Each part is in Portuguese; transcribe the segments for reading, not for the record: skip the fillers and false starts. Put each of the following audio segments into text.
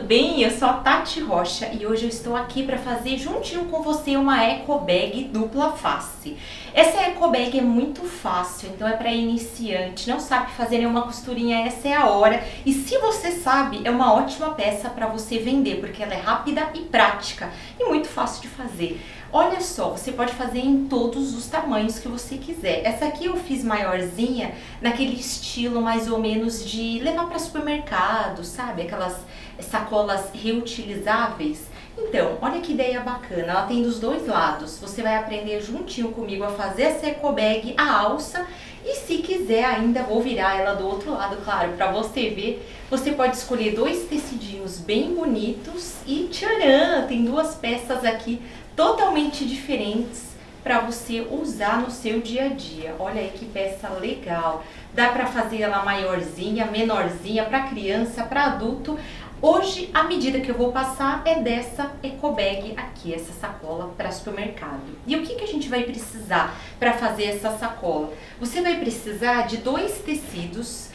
bem? Eu sou a Tati Rocha e hoje eu estou aqui para fazer juntinho com você uma eco bag dupla face. Essa eco bag é muito fácil, então é para iniciante, não sabe fazer nenhuma costurinha, essa é a hora. E se você sabe, é uma ótima peça para você vender, porque ela é rápida e prática e muito fácil de fazer. Olha só, você pode fazer em todos os tamanhos que você quiser. Essa aqui eu fiz maiorzinha, naquele estilo mais ou menos de levar para supermercado, sabe? Aquelas sacolas reutilizáveis. Então, olha que ideia bacana, ela tem dos dois lados. Você vai aprender juntinho comigo a fazer essa eco bag, a alça. E se quiser ainda, vou virar ela do outro lado, claro, para você ver. Você pode escolher dois tecidinhos bem bonitos e tcharam, tem duas peças aqui totalmente diferentes para você usar no seu dia a dia. Olha aí que peça legal. Dá para fazer ela maiorzinha, menorzinha, para criança, para adulto. Hoje a medida que eu vou passar é dessa eco bag aqui, essa sacola para supermercado. E o que a gente vai precisar para fazer essa sacola? Você vai precisar de dois tecidos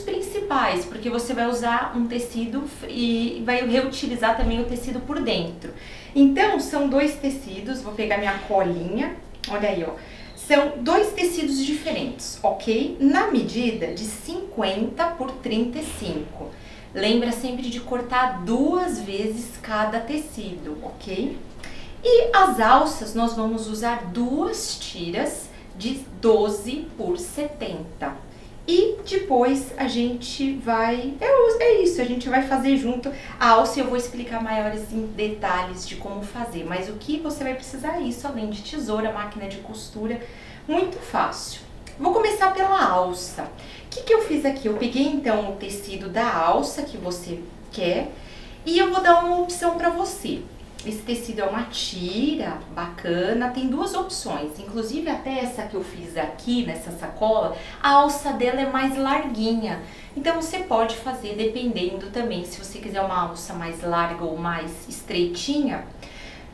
principais, porque você vai usar um tecido e vai reutilizar também o tecido por dentro. Então, são dois tecidos, vou pegar minha colinha, olha aí, ó. São dois tecidos diferentes, ok? Na medida de 50 por 35. Lembra sempre de cortar 2 vezes cada tecido, ok? E as alças, nós vamos usar 2 tiras de 12 por 70. E depois a gente vai, é isso, a gente vai fazer junto a alça e eu vou explicar maiores detalhes de como fazer. Mas o que você vai precisar é isso, além de tesoura, máquina de costura, muito fácil. Vou começar pela alça. O que eu fiz aqui? Eu peguei então o tecido da alça que você quer e eu vou dar uma opção para você. Esse tecido é uma tira bacana, tem 2 opções, inclusive até essa que eu fiz aqui nessa sacola, a alça dela é mais larguinha, então você pode fazer dependendo também, se você quiser uma alça mais larga ou mais estreitinha.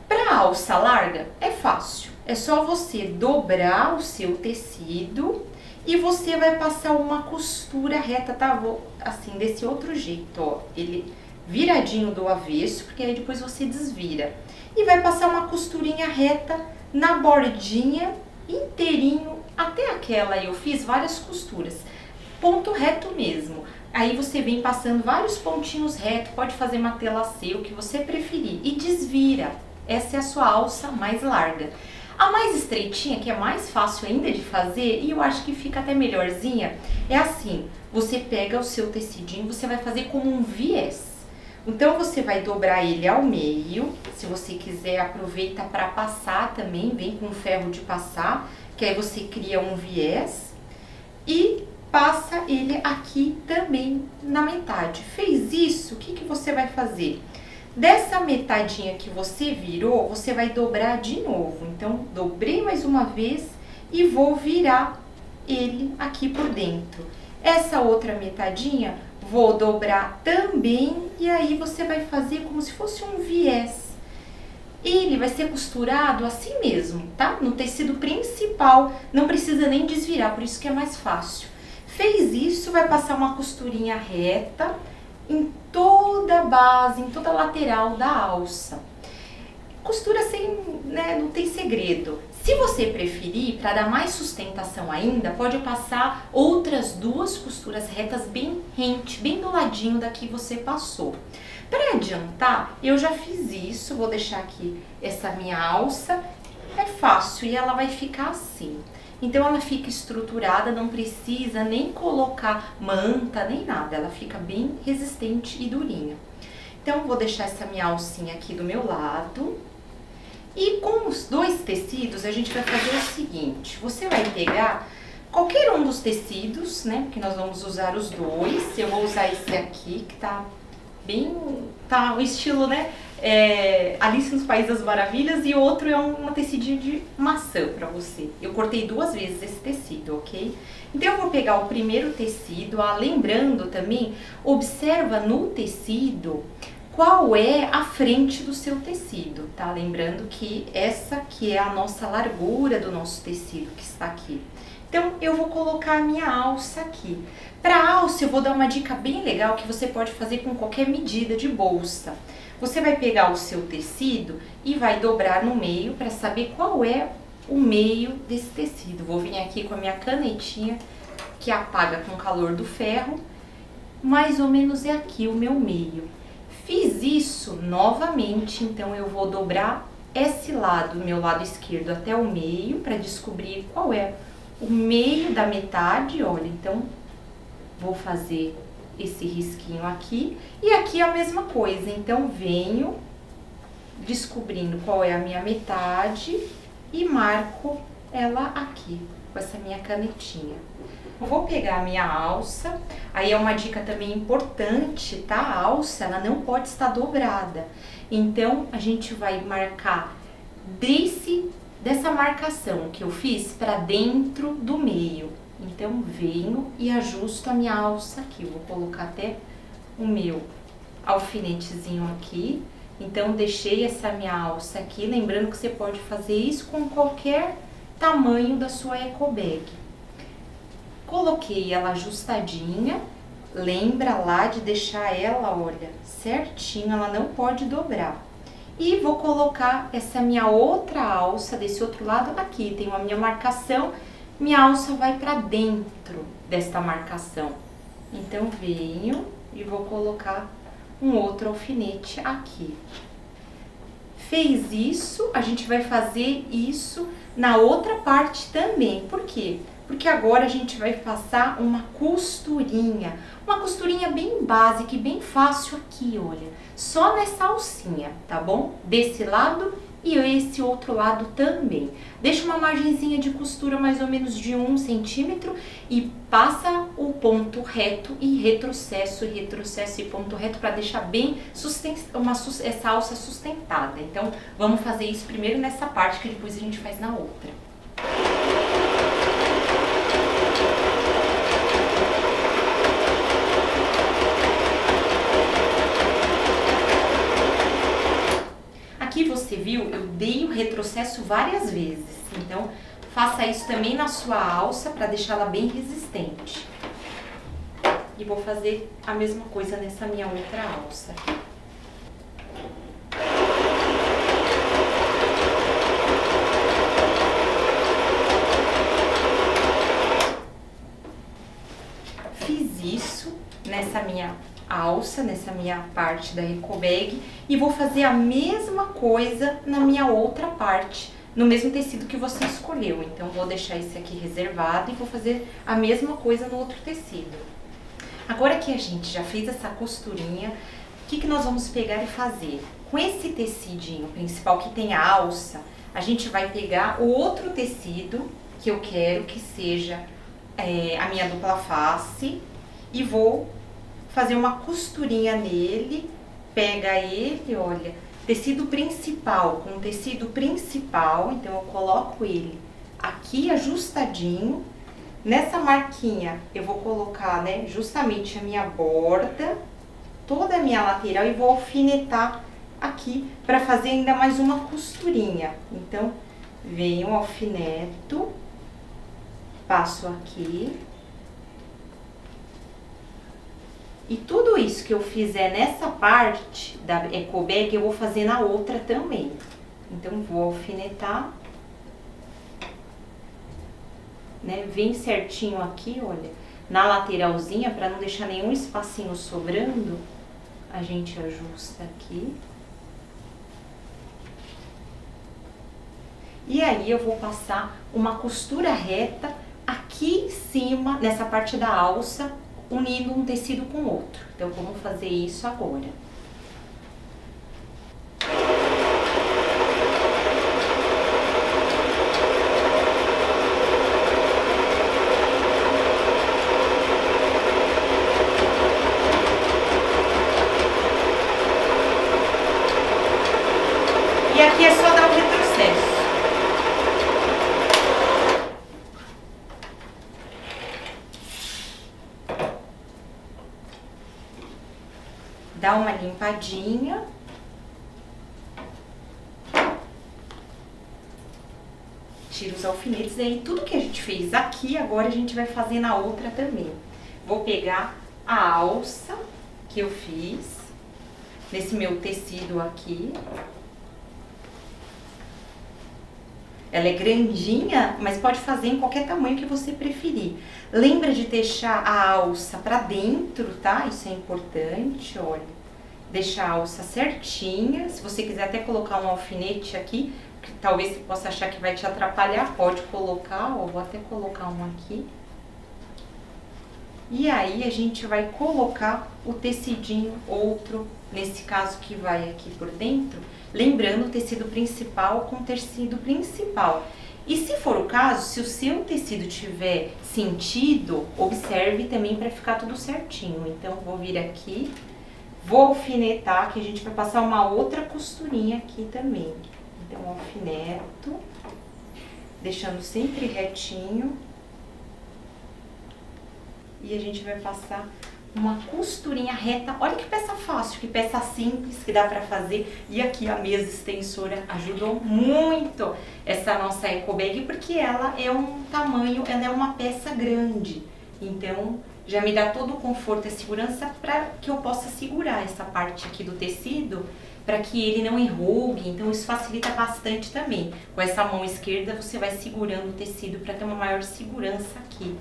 Para alça larga é fácil, é só você dobrar o seu tecido e você vai passar uma costura reta, tá? Vou assim, desse outro jeito, ó, ele viradinho do avesso, porque aí depois você desvira. E vai passar uma costurinha reta na bordinha inteirinho, até aquela aí eu fiz várias costuras, ponto reto mesmo. Aí você vem passando vários pontinhos retos, pode fazer matelacê, o que você preferir, e desvira. Essa é a sua alça mais larga. A mais estreitinha, que é mais fácil ainda de fazer, e eu acho que fica até melhorzinha, é assim, você pega o seu tecidinho, você vai fazer como um viés. Então, você vai dobrar ele ao meio, se você quiser aproveita para passar também, vem com ferro de passar, que aí você cria um viés e passa ele aqui também na metade. Fez isso, o que você vai fazer? Dessa metadinha que você virou, você vai dobrar de novo. Então, dobrei mais uma vez e vou virar ele aqui por dentro. Essa outra metadinha, vou dobrar também e aí você vai fazer como se fosse um viés. Ele vai ser costurado assim mesmo, tá? No tecido principal, não precisa nem desvirar, por isso que é mais fácil. Fez isso, vai passar uma costurinha reta em toda a base, em toda a lateral da alça. Costura sem, né, não tem segredo. Se você preferir, para dar mais sustentação ainda, pode passar outras 2 costuras retas bem rente, bem do ladinho da que você passou. Para adiantar, eu já fiz isso, vou deixar aqui essa minha alça, é fácil e ela vai ficar assim. Então ela fica estruturada, não precisa nem colocar manta, nem nada, ela fica bem resistente e durinha. Então vou deixar essa minha alcinha aqui do meu lado. E com os 2 tecidos, a gente vai fazer o seguinte, você vai pegar qualquer um dos tecidos, né, porque nós vamos usar os 2, eu vou usar esse aqui, que tá bem, tá o estilo, né, Alice nos Países das Maravilhas, e o outro é um tecidinho de maçã pra você. Eu cortei 2 vezes esse tecido, ok? Então eu vou pegar o primeiro tecido, lembrando também, observa no tecido qual é a frente do seu tecido, tá? Lembrando que essa aqui é a nossa largura do nosso tecido que está aqui. Então, eu vou colocar a minha alça aqui. Para alça, eu vou dar uma dica bem legal que você pode fazer com qualquer medida de bolsa. Você vai pegar o seu tecido e vai dobrar no meio para saber qual é o meio desse tecido. Vou vir aqui com a minha canetinha que apaga com o calor do ferro. Mais ou menos é aqui o meu meio. Fiz isso novamente, então eu vou dobrar esse lado, meu lado esquerdo, até o meio para descobrir qual é o meio da metade. Olha, então vou fazer esse risquinho aqui e aqui é a mesma coisa. Então venho descobrindo qual é a minha metade e marco ela aqui com essa minha canetinha. Eu vou pegar a minha alça, aí é uma dica também importante, tá? A alça, ela não pode estar dobrada. Então, a gente vai marcar dessa marcação que eu fiz para dentro do meio. Então, venho e ajusto a minha alça aqui. Eu vou colocar até o meu alfinetezinho aqui. Então, deixei essa minha alça aqui. Lembrando que você pode fazer isso com qualquer tamanho da sua eco bag. Coloquei ela ajustadinha. Lembra lá de deixar ela, olha, certinho. Ela não pode dobrar. E vou colocar essa minha outra alça desse outro lado aqui. Tem a minha marcação. Minha alça vai para dentro desta marcação. Então, venho e vou colocar um outro alfinete aqui. Fez isso, a gente vai fazer isso na outra parte também. Por quê? Porque agora a gente vai passar uma costurinha bem básica e bem fácil aqui, olha. Só nessa alcinha, tá bom? Desse lado e esse outro lado também. Deixa uma margenzinha de costura mais ou menos de 1 centímetro e passa o ponto reto e retrocesso e ponto reto para deixar bem essa alça sustentada. Então, vamos fazer isso primeiro nessa parte que depois a gente faz na outra. Aqui você viu, eu dei o retrocesso várias vezes, então faça isso também na sua alça para deixá-la bem resistente. E vou fazer a mesma coisa nessa minha outra alça. Fiz isso nessa minha alça, nessa minha parte da eco bag e vou fazer a mesma coisa na minha outra parte, no mesmo tecido que você escolheu. Então, vou deixar esse aqui reservado e vou fazer a mesma coisa no outro tecido. Agora que a gente já fez essa costurinha, o que nós vamos pegar e fazer? Com esse tecidinho principal que tem a alça, a gente vai pegar o outro tecido que eu quero que seja a minha dupla face e vou fazer uma costurinha nele. Pega ele, olha, tecido principal com tecido principal, então eu coloco ele aqui ajustadinho. Nessa marquinha eu vou colocar, né, justamente a minha borda, toda a minha lateral e vou alfinetar aqui para fazer ainda mais uma costurinha. Então, venho, alfineto, passo aqui. E tudo isso que eu fizer nessa parte da eco bag, eu vou fazer na outra também. Então, vou alfinetar, né? Vem certinho aqui, olha, na lateralzinha, para não deixar nenhum espacinho sobrando, a gente ajusta aqui. E aí, eu vou passar uma costura reta aqui em cima, nessa parte da alça, unindo um tecido com o outro. Então, vamos fazer isso agora. E aqui é só dar o retrocesso. Dá uma limpadinha. tira os alfinetes, e aí tudo que a gente fez aqui, agora a gente vai fazer na outra também. Vou pegar a alça que eu fiz nesse meu tecido aqui. Ela é grandinha, mas pode fazer em qualquer tamanho que você preferir. Lembra de deixar a alça pra dentro, tá? Isso é importante, olha. Deixar a alça certinha. Se você quiser até colocar um alfinete aqui, que talvez você possa achar que vai te atrapalhar, pode colocar, ó. Vou até colocar um aqui. E aí a gente vai colocar o tecidinho outro, nesse caso que vai aqui por dentro, lembrando o tecido principal com tecido principal. E se for o caso, se o seu tecido tiver sentido, observe também para ficar tudo certinho. Então vou vir aqui, vou alfinetar, que a gente vai passar uma outra costurinha aqui também. Então alfineto, deixando sempre retinho. E a gente vai passar uma costurinha reta. Olha que peça fácil, que peça simples que dá pra fazer. E aqui a mesa extensora ajudou muito essa nossa eco bag, porque ela é um tamanho, ela é uma peça grande. Então já me dá todo o conforto e segurança para que eu possa segurar essa parte aqui do tecido, para que ele não enrugue. Então isso facilita bastante também. Com essa mão esquerda você vai segurando o tecido para ter uma maior segurança aqui.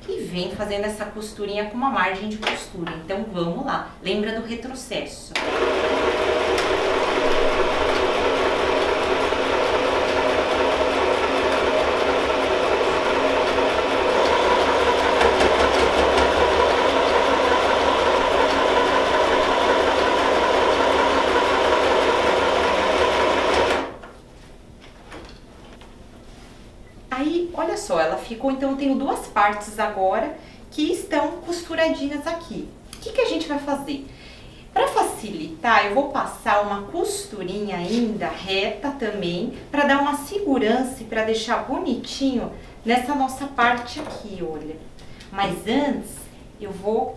E vem fazendo essa costurinha com uma margem de costura. Então vamos lá, lembra do retrocesso. Aí, olha só, ela ficou, então eu tenho duas partes agora que estão costuradinhas aqui. O que que a gente vai fazer? Para facilitar, eu vou passar uma costurinha ainda reta também, para dar uma segurança e para deixar bonitinho nessa nossa parte aqui, olha. Mas antes, eu vou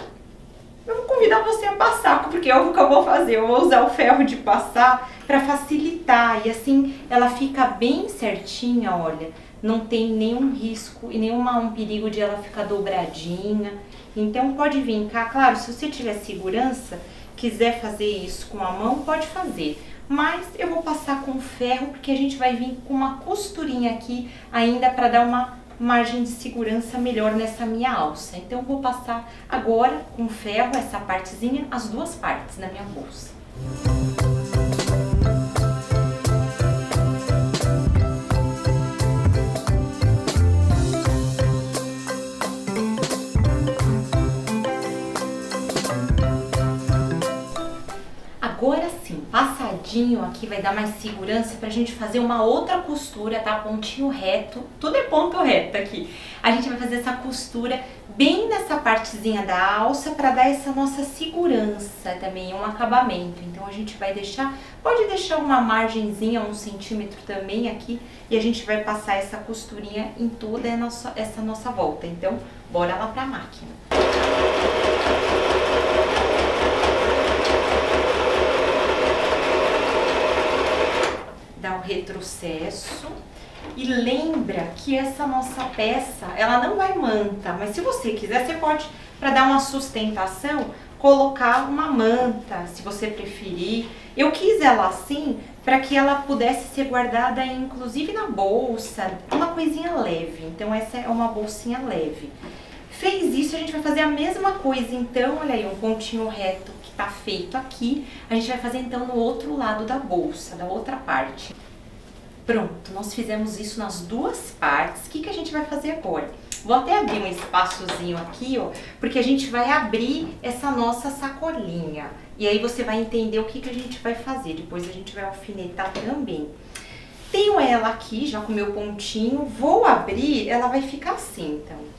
convidar você a passar, porque é o que eu vou fazer. Eu vou usar o ferro de passar para facilitar, e assim ela fica bem certinha, olha. Não tem nenhum risco e nenhum perigo de ela ficar dobradinha. Então pode vir cá, claro, se você tiver segurança, quiser fazer isso com a mão, pode fazer. Mas eu vou passar com ferro, porque a gente vai vir com uma costurinha aqui ainda para dar uma margem de segurança melhor nessa minha alça. Então eu vou passar agora com ferro essa partezinha, as duas partes na minha bolsa. Agora sim, passadinho aqui vai dar mais segurança pra gente fazer uma outra costura, tá? Pontinho reto, tudo é ponto reto aqui. A gente vai fazer essa costura bem nessa partezinha da alça pra dar essa nossa segurança também, um acabamento. Então a gente vai deixar, pode deixar uma margenzinha, 1 centímetro também aqui, e a gente vai passar essa costurinha em toda essa nossa volta. Então, bora lá pra máquina. Dá um retrocesso e lembra que essa nossa peça, ela não vai manta, mas se você quiser, você pode, para dar uma sustentação, colocar uma manta, se você preferir. Eu quis ela assim, para que ela pudesse ser guardada, inclusive na bolsa, uma coisinha leve. Então essa é uma bolsinha leve. Fez isso, a gente vai fazer a mesma coisa, então, olha aí, um pontinho reto que tá feito aqui, a gente vai fazer então no outro lado da bolsa, da outra parte. Pronto, nós fizemos isso nas duas partes. O que que a gente vai fazer agora? Vou até abrir um espaçozinho aqui, ó, porque a gente vai abrir essa nossa sacolinha. E aí você vai entender o que que a gente vai fazer, depois a gente vai alfinetar também. Tenho ela aqui, já com o meu pontinho, vou abrir, ela vai ficar assim, então.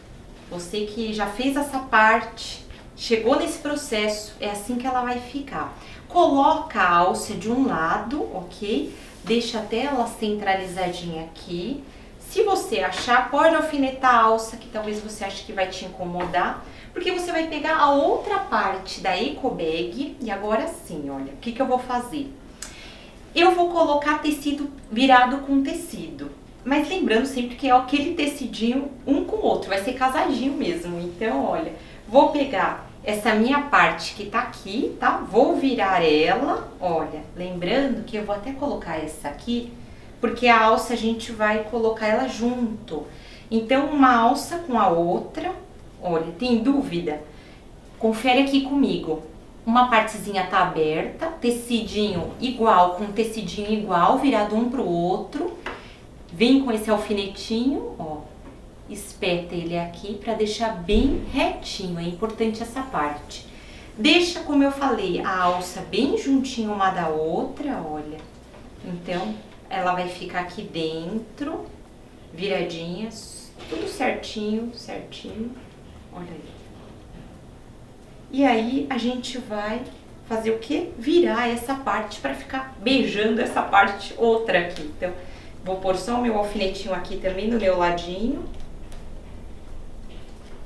Você que já fez essa parte, chegou nesse processo, é assim que ela vai ficar. Coloca a alça de um lado, ok? Deixa até ela centralizadinha aqui. Se você achar, pode alfinetar a alça, que talvez você ache que vai te incomodar, porque você vai pegar a outra parte da eco bag. E agora sim, olha, o que que eu vou fazer? Eu vou colocar tecido virado com tecido. Mas lembrando sempre que é aquele tecidinho um com o outro, vai ser casadinho mesmo. Então, olha, vou pegar essa minha parte que tá aqui, tá? Vou virar ela, olha, lembrando que eu vou até colocar essa aqui, porque a alça a gente vai colocar ela junto. Então, uma alça com a outra, olha, tem dúvida? Confere aqui comigo. Uma partezinha tá aberta, tecidinho igual com tecidinho igual, virado um pro outro. Vem com esse alfinetinho, ó, espeta ele aqui pra deixar bem retinho, é importante essa parte. Deixa, como eu falei, a alça bem juntinho uma da outra, olha. Então, ela vai ficar aqui dentro, viradinhas, tudo certinho, certinho, olha aí. E aí, a gente vai fazer o quê? Virar essa parte pra ficar beijando essa parte outra aqui. Então, vou pôr só o meu alfinetinho aqui também no meu ladinho.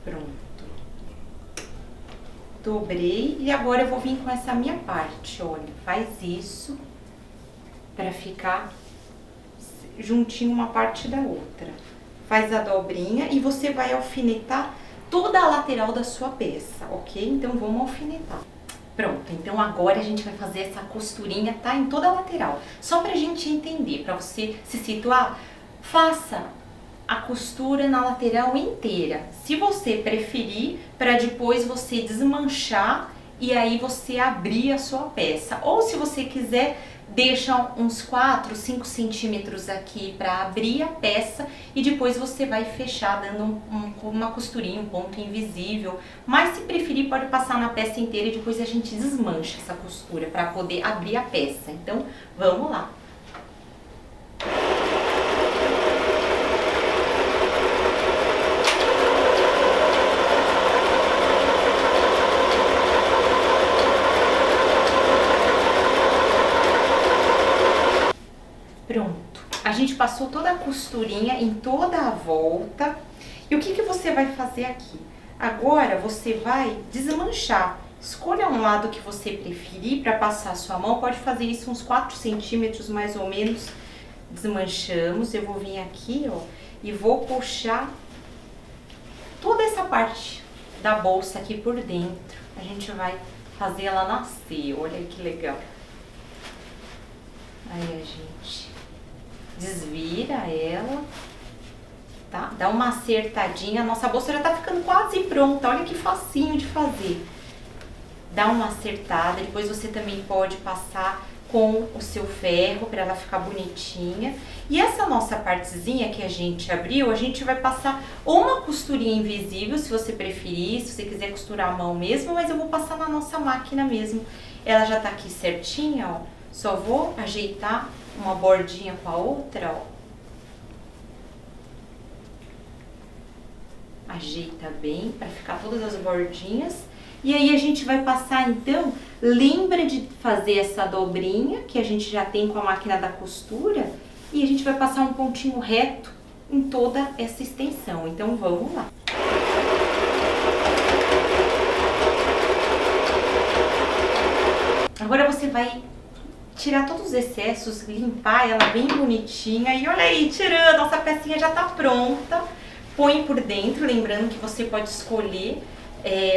Pronto. Dobrei e agora eu vou vir com essa minha parte, olha. Faz isso pra ficar juntinho uma parte da outra. Faz a dobrinha e você vai alfinetar toda a lateral da sua peça, ok? Então vamos alfinetar. Pronto, então agora a gente vai fazer essa costurinha, tá? Em toda a lateral. Só pra gente entender, pra você se situar, faça a costura na lateral inteira. Se você preferir, pra depois você desmanchar e aí você abrir a sua peça. Ou se você quiser, deixa uns 4, 5 centímetros aqui pra abrir a peça e depois você vai fechar dando uma costurinha, um ponto invisível. Mas se preferir, pode passar na peça inteira e depois a gente desmancha essa costura pra poder abrir a peça. Então, vamos lá. Pronto, a gente passou toda a costurinha em toda a volta. E o que que você vai fazer aqui? Agora você vai desmanchar. Escolha um lado que você preferir para passar a sua mão. Pode fazer isso uns 4 centímetros mais ou menos. Desmanchamos. Eu vou vir aqui, ó, e vou puxar toda essa parte da bolsa aqui por dentro. A gente vai fazer ela nascer. Olha que legal. Aí a gente desvira ela, tá? Dá uma acertadinha. A nossa bolsa já tá ficando quase pronta. Olha que facinho de fazer. Dá uma acertada. Depois você também pode passar com o seu ferro para ela ficar bonitinha. E essa nossa partezinha que a gente abriu, a gente vai passar ou uma costurinha invisível, se você preferir, se você quiser costurar a mão mesmo, mas eu vou passar na nossa máquina mesmo. Ela já tá aqui certinha, ó. Só vou ajeitar uma bordinha com a outra, ó. Ajeita bem para ficar todas as bordinhas. E aí a gente vai passar, então, lembra de fazer essa dobrinha que a gente já tem com a máquina da costura. E a gente vai passar um pontinho reto em toda essa extensão. Então, vamos lá. Agora você vai tirar todos os excessos, limpar ela bem bonitinha. E olha aí, tirando, nossa pecinha já tá pronta. Põe por dentro, lembrando que você pode escolher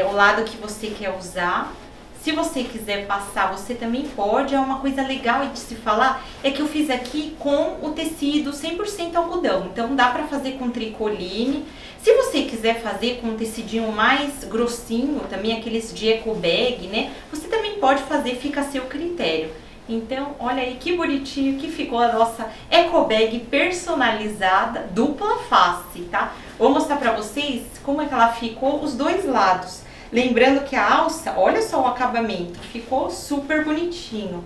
o lado que você quer usar. Se você quiser passar, você também pode. É uma coisa legal de se falar, é que eu fiz aqui com o tecido 100% algodão. Então dá pra fazer com tricoline. Se você quiser fazer com um tecidinho mais grossinho, também aqueles de eco bag, né? Você também pode fazer, fica a seu critério. Então, olha aí que bonitinho que ficou a nossa eco bag personalizada, dupla face, tá? Vou mostrar pra vocês como é que ela ficou os dois lados. Lembrando que a alça, olha só o acabamento, ficou super bonitinho.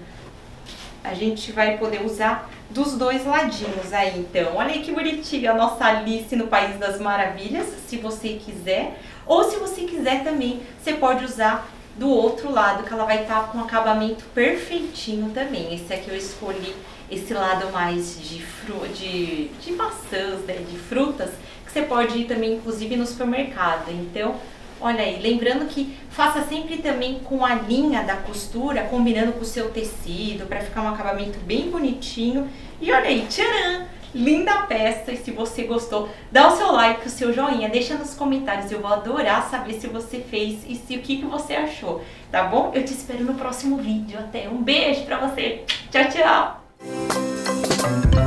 A gente vai poder usar dos dois ladinhos aí, então. Olha aí que bonitinha a nossa Alice no País das Maravilhas, se você quiser. Ou se você quiser também, você pode usar do outro lado, que ela vai estar com um acabamento perfeitinho também. Esse aqui eu escolhi esse lado mais de maçãs, né, de frutas, que você pode ir também, inclusive, no supermercado. Então, olha aí, lembrando que faça sempre também com a linha da costura, combinando com o seu tecido, para ficar um acabamento bem bonitinho. E olha aí, tcharam! Linda peça, e se você gostou, dá o seu like, o seu joinha, deixa nos comentários, eu vou adorar saber se você fez e o que você achou, tá bom? Eu te espero no próximo vídeo, até um beijo pra você, tchau, tchau!